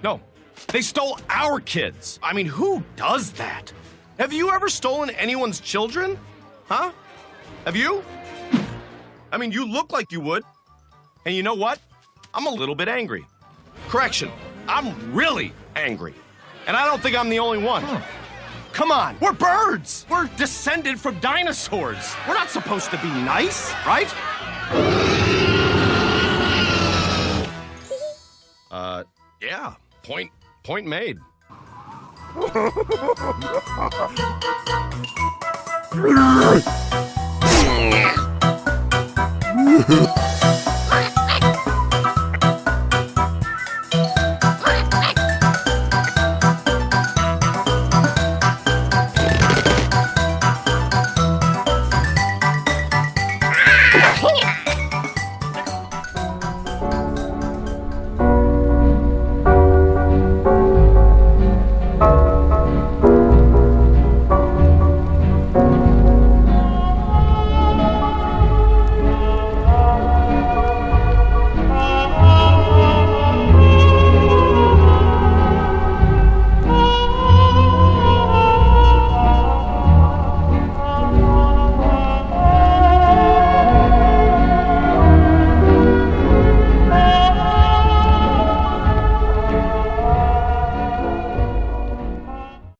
No, they stole our kids. I mean, who does that? Have you ever stolen anyone's children? Huh? Have you? I mean, you look like you would. And you know what? I'm a little bit angry. Correction, I'm really angry. And I don't think I'm the only one. Come on, we're birds. We're descended from dinosaurs. We're not supposed to be nice, right? Yeah, point made.